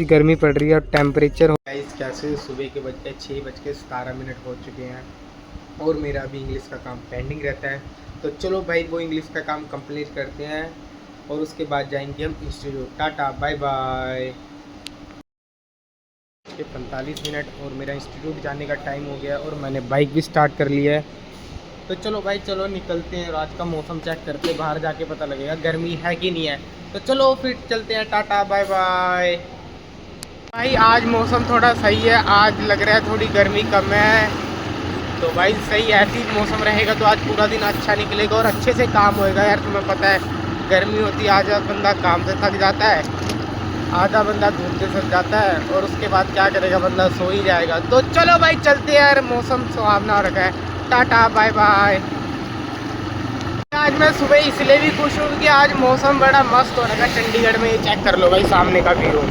गर्मी पड़ रही है और टेम्परेचर गाइस कैसे सुबह के बज के 6:17 हो चुके हैं और मेरा अभी इंग्लिश का काम पेंडिंग रहता है। तो चलो भाई वो इंग्लिश का काम कंप्लीट करते हैं और उसके बाद जाएंगे हम institute. Tata bye bye. 45 minute और मेरा इंस्टीट्यूट जाने का टाइम हो गया और मैंने बाइक भी स्टार्ट कर लिया है। तो चलो भाई चलो निकलते हैं। आज का मौसम चेक करते हैं, बाहर जाके पता लगेगा गर्मी है कि नहीं है। तो चलो फिर चलते हैं। Tata bye bye. भाई आज मौसम थोड़ा सही है, आज लग रहा है थोड़ी गर्मी कम है। तो भाई सही ऐसे ही मौसम रहेगा तो आज पूरा दिन अच्छा निकलेगा और अच्छे से काम होएगा। यार तुम्हें पता है गर्मी होती है, आधा बंदा काम से थक जाता है, आधा बंदा धूप से थक जाता है और उसके बाद क्या करेगा, बंदा सो ही जाएगा। तो चलो भाई चलते हैं यार, मौसम सुहावना हो रखा है। Tata bye bye. आज मैं सुबह इसलिए भी खुश हूँ कि आज मौसम बड़ा मस्त हो रखा है चंडीगढ़ में। ये चेक कर लो भाई सामने का व्यू।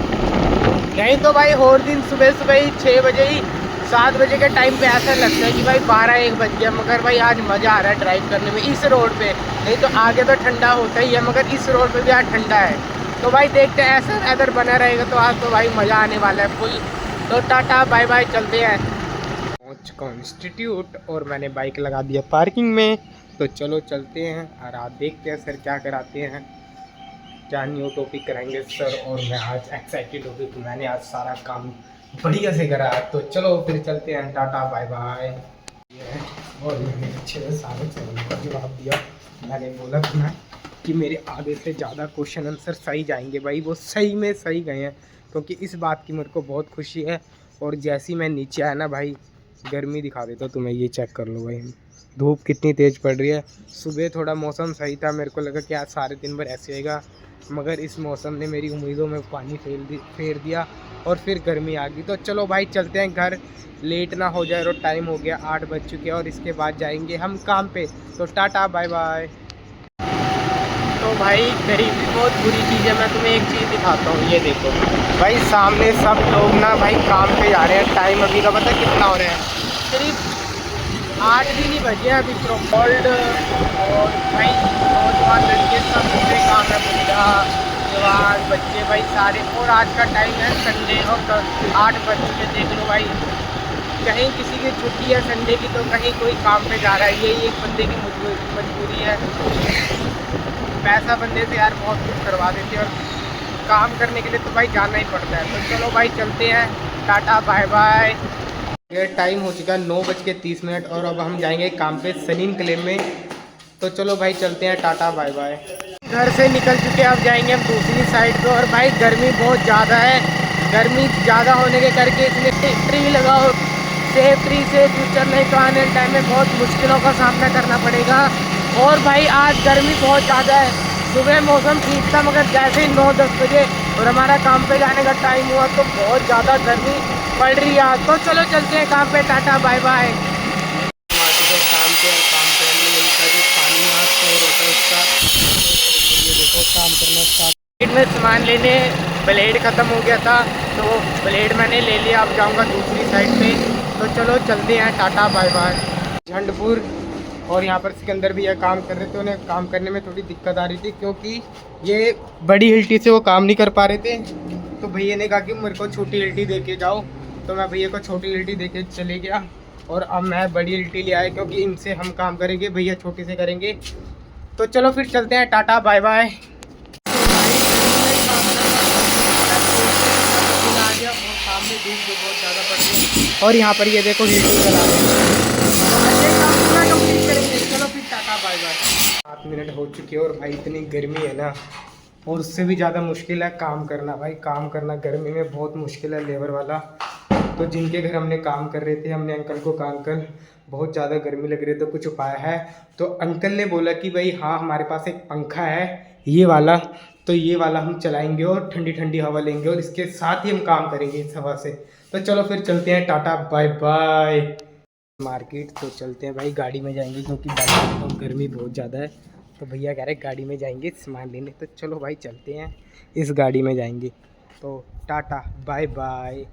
नहीं तो भाई और दिन सुबह सुबह ही 6 बजे ही 7 बजे के टाइम पे ऐसा लगता है कि भाई 12-1 बज गया। मगर भाई आज मज़ा आ रहा है ड्राइव करने में इस रोड पे। नहीं तो आगे तो ठंडा होता ही है मगर इस रोड पे भी आज ठंडा है। तो भाई देखते हैं ऐसा वेदर बना रहेगा तो आज तो भाई मज़ा आने वाला है फुल। तो टाटा बाय बाय, चलते हैं। पहुँच चुका इंस्टीट्यूट और मैंने बाइक लगा दिया पार्किंग में। तो चलो चलते हैं और आप देखते हैं सर क्या कराते हैं, क्या न्यू टॉपिक कराएंगे सर। और मैं आज एक्साइटेड हो क्योंकि मैंने आज सारा काम बढ़िया से करा। तो चलो फिर चलते हैं। Tata bye bye. और मैंने अच्छे से सारे सवालों का जवाब दिया। मैंने बोला था ना कि मेरे आधे से ज़्यादा क्वेश्चन आंसर सही जाएंगे। भाई वो सही में सही गए हैं क्योंकि इस बात की मेरे को बहुत खुशी है। और जैसे ही मैं नीचे आया ना भाई, गर्मी दिखा देता हूँ तुम्हें, ये चेक कर लो भाई धूप कितनी तेज़ पड़ रही है। सुबह थोड़ा मौसम सही था, मेरे को लगा कि आज सारे दिन भर ऐसे होएगा मगर इस मौसम ने मेरी उम्मीदों में पानी फेर दिया और फिर गर्मी आ गई। तो चलो भाई चलते हैं घर, लेट ना हो जाए। और टाइम हो गया 8 बज चुके हैं और इसके बाद जाएंगे हम काम पे। तो टाटा बाय बाय। तो भाई गरीबी बहुत बुरी चीज़ है। मैं तुम्हें एक चीज़ दिखाता हूँ, ये देखो भाई सामने सब लोग ना भाई काम पे जा रहे हैं। टाइम अभी का पता कितना हो रहा है, करीब 8 भी नहीं बजे अभी। प्रोकोल्ड और भाई नौजवान लड़के सब पूरे काम है, बुढ़ा जवान बच्चे भाई सारे। और आज का टाइम है संडे और 8 बज चुके। देख लो भाई कहीं किसी की छुट्टी है संडे की तो कहीं कोई काम पे जा रहा है। यही एक बंदे की मजबूरी है। पैसा बंदे से यार बहुत कुछ करवा देते हैं और काम करने के लिए तो भाई जाना ही पड़ता है। तो चलो भाई चलते हैं। Tata bye bye. ये टाइम हो चुका है 9:30 और अब हम जाएंगे काम पे सलीम क्लेम में। तो चलो भाई चलते हैं। Tata bye bye. घर से निकल चुके हैं, अब जाएंगे हम दूसरी साइड पे। और भाई गर्मी बहुत ज़्यादा है। गर्मी ज़्यादा होने के करके इसलिए ट्री लगाओ, सेफ ट्री से फ्यूचर, नहीं तो आने टाइम में बहुत मुश्किलों का सामना करना पड़ेगा। और भाई आज गर्मी बहुत ज़्यादा है। सुबह मौसम ठीक था मगर जैसे ही 9-10 बजे और हमारा काम पे जाने का टाइम हुआ तो बहुत ज़्यादा गर्मी पड़ रही है। तो चलो चलते हैं काम पे। Tata bye bye. काम पे उनका जो पानी यहाँ स्टोर होता है उसका, ये देखो काम करना स्टार्ट। में सामान लेने ब्लेड ख़त्म हो गया था तो ब्लेड मैंने ले लिया। अब जाऊँगा दूसरी साइड पे। तो चलो चलते हैं। Tata bye bye. झंडपुर और यहाँ पर सिकंदर भी यह काम कर रहे थे। उन्हें काम करने में थोड़ी दिक्कत आ रही थी क्योंकि ये बड़ी हिल्टी से वो काम नहीं कर पा रहे थे। तो भैया ने कहा कि मेरे को छोटी हिल्टी दे के जाओ। तो मैं भैया को छोटी हिल्टी दे के चले गया और अब मैं बड़ी हिल्टी ले आया क्योंकि इनसे हम काम करेंगे, भैया छोटी से करेंगे। तो चलो फिर चलते हैं। Tata bye bye. और यहाँ पर ये देखो हिल्टी चला रहे हैं। चलो फिर टाटा बाय बाय। 7 मिनट हो चुके हैं और भाई इतनी गर्मी है ना, और उससे भी ज़्यादा मुश्किल है काम करना। भाई काम करना गर्मी में बहुत मुश्किल है, लेबर वाला। तो जिनके घर हमने काम कर रहे थे, हमने अंकल को कहा अंकल बहुत ज़्यादा गर्मी लग रही है तो कुछ उपाय है। तो अंकल ने बोला कि भाई हाँ हमारे पास एक पंखा है ये वाला, तो ये वाला हम चलाएंगे और ठंडी ठंडी हवा लेंगे और इसके साथ ही हम काम करेंगे इस हवा से। तो चलो फिर चलते हैं। Tata bye bye. मार्केट तो चलते हैं भाई, गाड़ी में जाएंगे क्योंकि बाइक में तो गर्मी बहुत ज़्यादा है। तो भैया कह रहे गाड़ी में जाएंगे सामान लेने। तो चलो भाई चलते हैं, इस गाड़ी में जाएंगे। तो टाटा बाय बाय।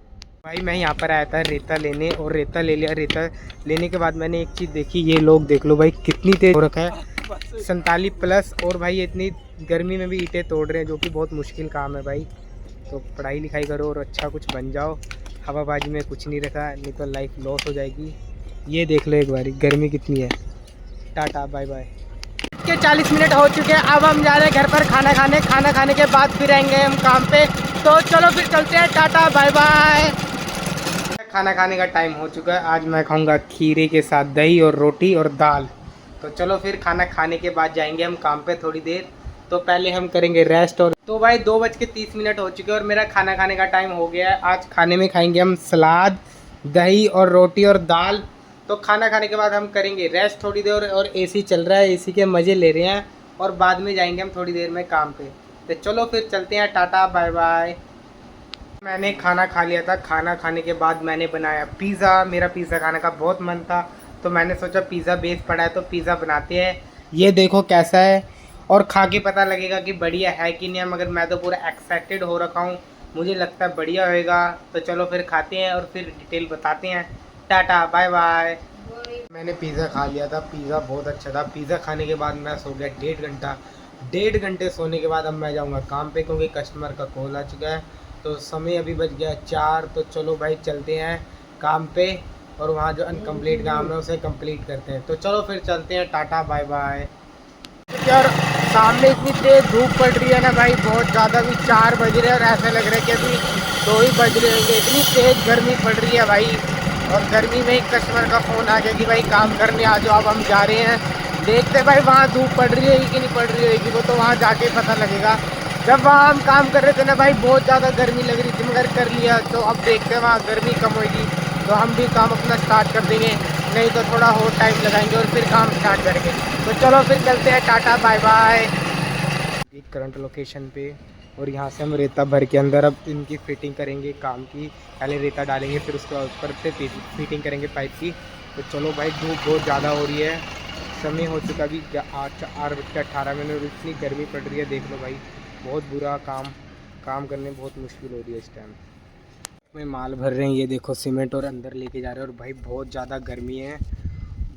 भाई मैं यहाँ पर आया था रेता लेने और रेता ले लिया। रेता लेने के बाद मैंने एक चीज़ देखी, ये लोग देख लो भाई कितनी तेज़ हो रखा है, 47 प्लस। और भाई इतनी गर्मी में भी ईंटें तोड़ रहे हैं जो कि बहुत मुश्किल काम है भाई। तो पढ़ाई लिखाई करो और अच्छा कुछ बन जाओ। हवाबाजी में कुछ नहीं रखा, नहीं तो लाइफ लॉस हो जाएगी। ये देख लो एक बारी गर्मी कितनी है। Tata bye bye. के 40 मिनट हो चुके हैं, अब हम जा रहे हैं घर पर खाना खाने। खाना खाने के बाद फिर आएंगे हम काम पे। तो चलो फिर चलते हैं, टाटा बाय बाय। खाना खाने का टाइम हो चुका है। आज मैं खाऊंगा खीरे के साथ दही और रोटी और दाल। तो चलो फिर खाना खाने के बाद जाएंगे हम काम पे थोड़ी देर। तो पहले हम करेंगे रेस्ट। और तो भाई 2:30 हो चुके हैं और मेरा खाना खाने का टाइम हो गया है। आज खाने में खाएंगे हम सलाद, दही और रोटी और दाल। तो खाना खाने के बाद हम करेंगे रेस्ट थोड़ी देर, और एसी चल रहा है, एसी के मज़े ले रहे हैं। और बाद में जाएंगे हम थोड़ी देर में काम पे। तो चलो फिर चलते हैं, टाटा बाय बाय। मैंने खाना खा लिया था। खाना खाने के बाद मैंने बनाया पिज़्ज़ा। मेरा पिज़्ज़ा खाने का बहुत मन था, तो मैंने सोचा पिज़्ज़ा बेस पड़ा है तो पिज़्ज़ा बनाते हैं। ये देखो कैसा है, और खा के पता लगेगा कि बढ़िया है कि नहीं है। मगर मैं तो पूरा एक्साइटेड हो रखा हूँ, मुझे लगता है बढ़िया होएगा। तो चलो फिर खाते हैं और फिर डिटेल बताते हैं। Tata bye bye. मैंने पिज़्ज़ा खा लिया था, पिज़्ज़ा बहुत अच्छा था। पिज़्ज़ा खाने के बाद मैं सो गया 1.5 घंटा। 1.5 घंटे सोने के बाद अब मैं जाऊँगा काम पे, क्योंकि कस्टमर का कॉल आ चुका है। तो समय अभी बज गया 4। तो चलो भाई चलते हैं काम पे, और वहाँ जो अनकम्प्लीट काम है उसे कंप्लीट करते हैं। तो चलो फिर चलते हैं, टाटा बाय बाय। यार सामने इतनी तेज़ धूप पड़ रही है ना भाई, बहुत ज़्यादा। भी 4 बज रहे हैं और ऐसा लग रहा है कि अभी 2 ही बज रहे होंगे। इतनी तेज़ गर्मी पड़ रही है भाई, और गर्मी में ही कस्टमर का फ़ोन आ गया कि भाई काम करने आ जाओ। अब हम जा रहे हैं, देखते भाई वहाँ धूप पड़ रही है कि नहीं पड़ रही होगी, वो तो वहाँ जाके पता लगेगा। जब वहाँ हम काम कर रहे थे ना भाई, बहुत ज़्यादा गर्मी लग रही थी, मगर कर लिया। तो अब देखते हैं वहाँ गर्मी कम होगी तो हम भी काम अपना स्टार्ट कर देंगे, नहीं तो थोड़ा और टाइम लगाएंगे और फिर काम स्टार्ट करेंगे। तो चलो फिर चलते हैं, tata bye bye. Current location पे, और यहाँ से हम रेता भर के अंदर अब इनकी फिटिंग करेंगे काम की। पहले रेता डालेंगे, फिर उसके ऊपर से फिटिंग करेंगे पाइप की। तो चलो भाई, धूप बहुत ज़्यादा हो रही है। समय हो चुका अभी 8:18 और इतनी गर्मी पड़ रही है, देख लो भाई। बहुत बुरा काम करने में बहुत मुश्किल हो रही है इस टाइम में। माल भर रहे हैं, ये देखो सीमेंट, और अंदर लेके जा रहे हैं। और भाई बहुत ज़्यादा गर्मी है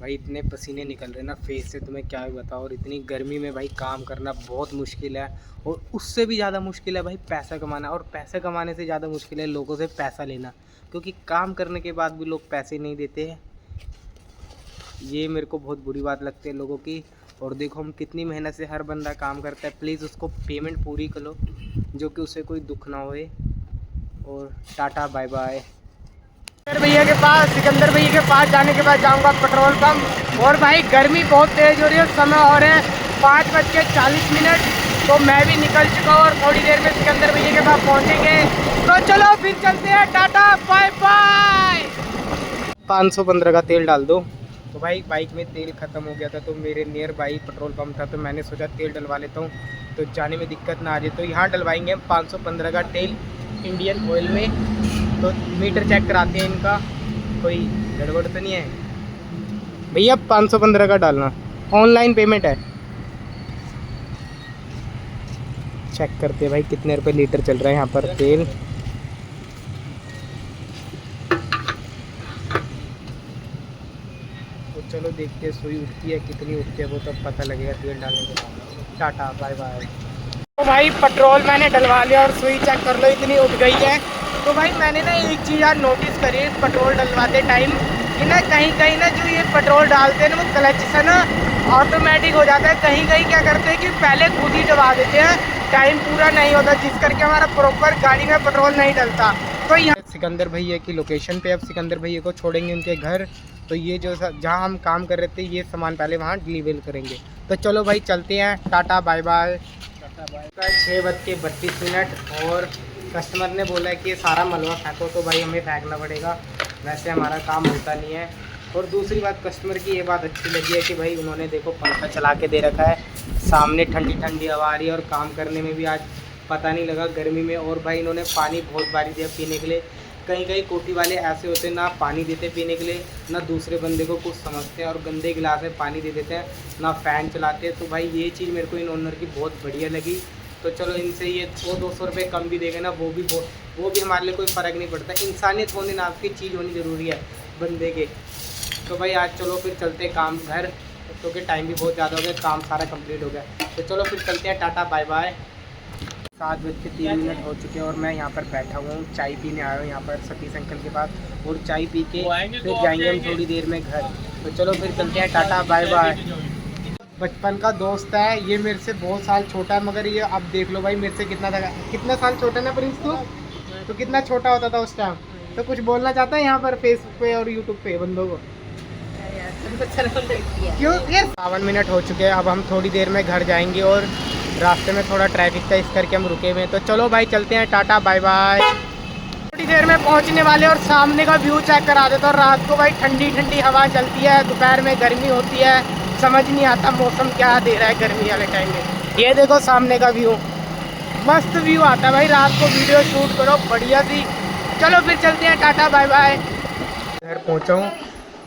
भाई, इतने पसीने निकल रहे हैं ना फेस से, तुम्हें क्या बताओ। और इतनी गर्मी में भाई काम करना बहुत मुश्किल है। और उससे भी ज़्यादा मुश्किल है भाई पैसा कमाना, और पैसा कमाने से ज़्यादा मुश्किल है लोगों से पैसा लेना, क्योंकि काम करने के बाद भी लोग पैसे नहीं देते हैं। ये मेरे को बहुत बुरी बात लगती है लोगों की। और देखो हम कितनी मेहनत से हर बंदा काम करता है, प्लीज़ उसको पेमेंट पूरी करो, जो कि उसे कोई दुख ना होए। और टाटा बाय बाय। सिकंदर भैया के पास जाने के बाद जाऊंगा पेट्रोल पंप। और भाई गर्मी बहुत तेज़ हो रही है, समय हो रहे हैं 5:40। तो मैं भी निकल चुका हूँ, और थोड़ी देर में सिकंदर भैया के पास पहुँचेंगे। तो चलो फिर चलते हैं, टाटा बाय बाय। 515 का तेल डाल दो। तो भाई बाइक में तेल ख़त्म हो गया था, तो मेरे नियर बाई पेट्रोल पंप था, तो मैंने सोचा तेल डलवा लेता हूँ, तो जाने में दिक्कत ना आ जाए। तो यहाँ डलवाएंगे हम 515 का तेल इंडियन ऑयल में। तो मीटर चेक कराते हैं इनका, कोई गड़बड़ तो नहीं है भैया। 515 का डालना, ऑनलाइन पेमेंट है। चेक करते हैं भाई कितने रुपए लीटर चल रहा है यहाँ पर तेल। तो चलो देखते हैं सुई उठती है कितनी उठती है, वो तो पता लगेगा तेल डालने के बाद। Tata bye bye. तो भाई पेट्रोल मैंने डलवा लिया, और सुई चेक कर लो इतनी उठ गई है। तो भाई मैंने ना एक चीज़ यार नोटिस करी है पेट्रोल डलवाते टाइम, कि ना कहीं कहीं ना जो ये पेट्रोल डालते हैं ना, वो क्लच से ना ऑटोमेटिक हो जाता है। कहीं कहीं क्या करते हैं कि पहले खुद ही दबा देते हैं, टाइम पूरा नहीं होता, जिस करके हमारा प्रॉपर गाड़ी में पेट्रोल नहीं डलता। तो यहाँ सिकंदर भैया की लोकेशन पे अब सिकंदर भैया को छोड़ेंगे उनके घर। तो ये जो जहाँ हम काम कर रहे थे, ये सामान पहले वहाँ डिलीवर करेंगे। तो चलो भाई चलते हैं, टाटा बाय बाय। 6:32, और कस्टमर ने बोला है कि ये सारा मलबा फेंको, तो भाई हमें फेंकना पड़ेगा, वैसे हमारा काम होता नहीं है। और दूसरी बात कस्टमर की ये बात अच्छी लगी है कि भाई उन्होंने देखो पंखा चला के दे रखा है, सामने ठंडी ठंडी हवा आ रही है, और काम करने में भी आज पता नहीं लगा गर्मी में। और भाई इन्होंने पानी बहुत बारी दिया पीने के लिए। कहीं कहीं कोठी वाले ऐसे होते हैं, ना पानी देते पीने के लिए, ना दूसरे बंदे को कुछ समझते हैं, और गंदे गिलास में पानी दे देते हैं, ना फ़ैन चलाते हैं। तो भाई ये चीज़ मेरे को इन ओनर की बहुत बढ़िया लगी। तो चलो इनसे ये 100-200 रुपये कम भी देंगे ना, वो भी हमारे लिए कोई फ़र्क नहीं पड़ता। इंसानियत होने नाम की चीज़ होनी ज़रूरी है बंदे के। तो भाई आज चलो फिर चलते काम घर, क्योंकि टाइम भी बहुत ज़्यादा हो गया, काम सारा कंप्लीट हो गया। तो चलो फिर चलते हैं, टाटा बाय बाय। 7:03 हो चुके हैं और मैं यहाँ पर बैठा हुआ हूँ, चाय पीने आया हूँ यहाँ पर सतीश अंकल के पास। और चाय पी के फिर जाएंगे हम थोड़ी देर में घर। तो चलो फिर चलते हैं, टाटा बाय बाय। बचपन का दोस्त है ये, मेरे से बहुत साल छोटा है, मगर ये अब देख लो भाई मेरे से कितना साल छोटा है ना प्रिंस तू? तो कितना छोटा होता था उस टाइम। तो कुछ बोलना चाहता है यहाँ पर फेसबुक पे और यूट्यूब पे बंदों को? क्यों? ये 52 हो चुके हैं, अब हम थोड़ी देर में घर जाएंगे और रास्ते में थोड़ा ट्रैफिक था इस करके हम रुके हुए हैं। तो चलो भाई चलते हैं, टाटा बाय बाय। थोड़ी देर में पहुंचने वाले और सामने का व्यू चेक करा देता। और रात को भाई ठंडी ठंडी हवा चलती है, दोपहर में गर्मी होती है, समझ नहीं आता मौसम क्या दे रहा है गर्मी वाले टाइम में। ये देखो सामने का व्यू, मस्त व्यू आता है भाई, रात को वीडियो शूट करो बढ़िया सी। चलो फिर चलते हैं, टाटा बाय बाय। घर पहुंचा हूँ,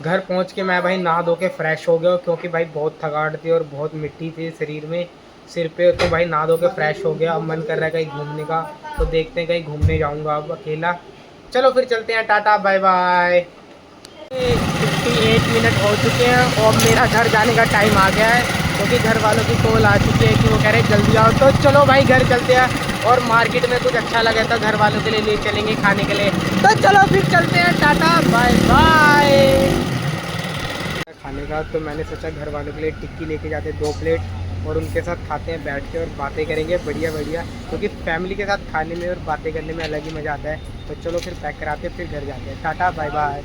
घर पहुंच के मैं भाई नहा धो के फ्रेश हो गया क्योंकि भाई बहुत थकावट थी और बहुत मिट्टी थी शरीर में, सिर पे। तो भाई नहा धो के फ्रेश हो गया। अब मन कर रहा है कहीं घूमने का, तो देखते हैं कहीं घूमने जाऊंगा अब अकेला। चलो फिर चलते हैं, टाटा बाय बाय। 58 हो चुके हैं और मेरा घर जाने का टाइम आ गया है क्योंकि घर वालों की कॉल आ चुकी है कि वो कह रहे हैं जल्दी आओ। तो चलो भाई घर चलते हैं और मार्केट में कुछ अच्छा लगे तो घर वालों के लिए ले चलेंगे खाने के लिए। तो चलो फिर चलते हैं, टाटा बाय बाय। खाने का तो मैंने सोचा घर वालों के लिए टिक्की लेके जाते 2 प्लेट और उनके साथ खाते हैं बैठ के और बातें करेंगे बढ़िया बढ़िया, क्योंकि फैमिली के साथ खाने में और बातें करने में अलग ही मज़ा आता है। तो चलो फिर पैक कराते हैं, फिर घर जाते हैं, टाटा बाय बाय।